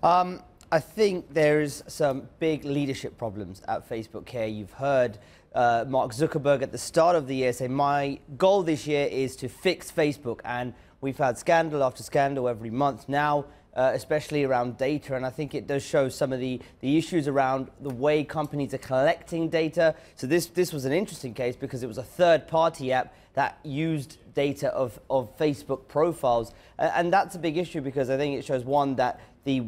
I think there's some big leadership problems at Facebook here. You've heard Mark Zuckerberg at the start of the year say, my goal this year is to fix Facebook. And we've had scandal after scandal every month now, especially around data. And I think it does show some of the issues around the way companies are collecting data. So this was an interesting case because it was a third-party app that used data of Facebook profiles. And that's a big issue because I think it shows, one, that the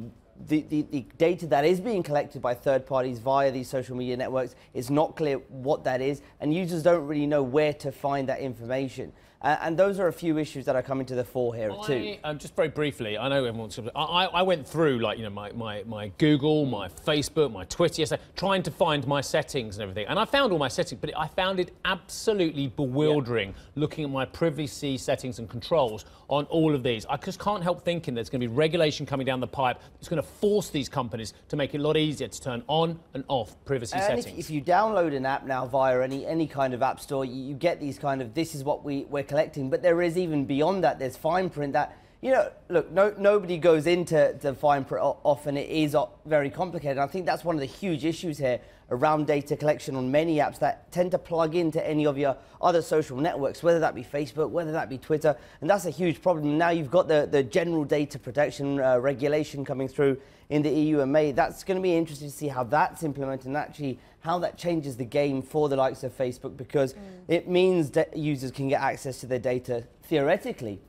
data that is being collected by third parties via these social media networks is not clear what that is, and users don't really know where to find that information. And those are a few issues that are coming to the fore here too. Just very briefly, I know everyone's. I went through, like, you know, my Google, my Facebook, my Twitter yesterday, trying to find my settings and everything. And I found all my settings, but I found it absolutely bewildering looking at my privacy settings and controls on all of these. I just can't help thinking there's going to be regulation coming down the pipe that's going to force these companies to make it a lot easier to turn on and off privacy settings. If you download an app now via any kind of app store, you get these kind of, this is what we're collecting, but there is even beyond that, there's fine print that, you know, look, nobody goes into the fine print often. It is very complicated. And I think that's one of the huge issues here around data collection on many apps that tend to plug into any of your other social networks, whether that be Facebook, whether that be Twitter, and that's a huge problem. Now you've got the general data protection regulation coming through in the EU in May. That's going to be interesting to see how that's implemented and actually how that changes the game for the likes of Facebook, because it means that users can get access to their data theoretically.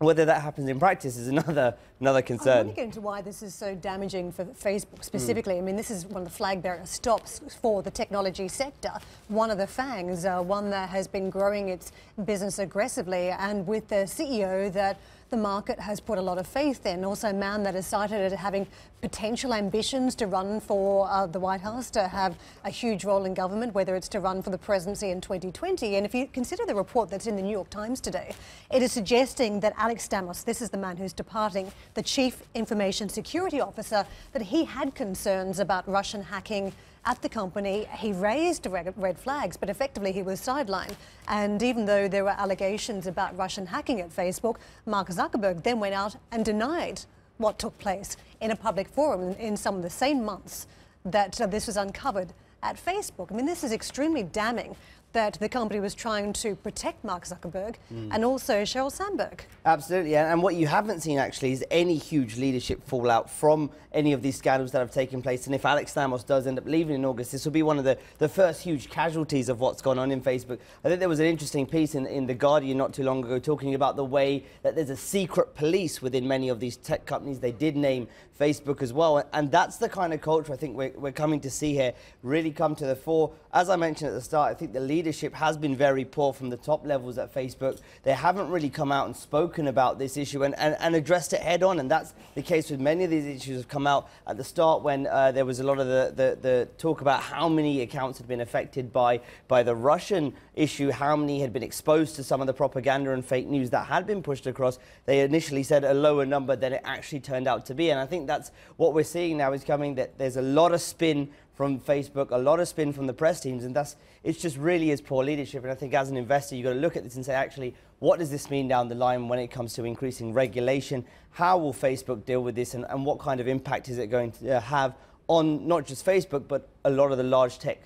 Whether that happens in practice is another concern. I want to get into why this is so damaging for Facebook specifically. I mean, this is one of the flag bearer stops for the technology sector. One of the FANGs, one that has been growing its business aggressively, and with the CEO that the market has put a lot of faith in. Also a man that is cited as having potential ambitions to run for the White House, to have a huge role in government, whether it's to run for the presidency in 2020. And if you consider the report that's in the New York Times today, it is suggesting that Alex Stamos, this is the man who's departing, the Chief Information Security Officer, that he had concerns about Russian hacking at the company. He raised red flags, but effectively he was sidelined. And even though there were allegations about Russian hacking at Facebook, Mark Zuckerberg then went out and denied what took place in a public forum in some of the same months that this was uncovered at Facebook. I mean, this is extremely damning that the company was trying to protect Mark Zuckerberg and also Sheryl Sandberg. Absolutely, and what you haven't seen actually is any huge leadership fallout from any of these scandals that have taken place. And if Alex Stamos does end up leaving in August, this will be one of the first huge casualties of what's gone on in Facebook. I think there was an interesting piece in The Guardian not too long ago talking about the way that there's a secret police within many of these tech companies. They did name Facebook as well, and that's the kind of culture I think we're coming to see here really come to the fore. As I mentioned at the start, I think the leadership has been very poor from the top levels at Facebook. They haven't really come out and spoken about this issue and addressed it head on, and that's the case with many of these issues have come out at the start when there was a lot of the talk about how many accounts had been affected by the Russian issue, how many had been exposed to some of the propaganda and fake news that had been pushed across. They initially said a lower number than it actually turned out to be, and I think that's what we're seeing now is coming, that there's a lot of spin from Facebook, a lot of spin from the press teams, and it's just really is poor leadership. And I think as an investor, you've got to look at this and say, actually, what does this mean down the line when it comes to increasing regulation? How will Facebook deal with this, and what kind of impact is it going to have on not just Facebook, but a lot of the large tech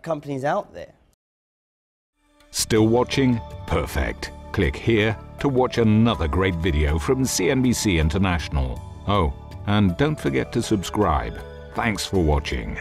companies out there? Still watching? Perfect. Click here to watch another great video from CNBC International. Oh, and don't forget to subscribe. Thanks for watching.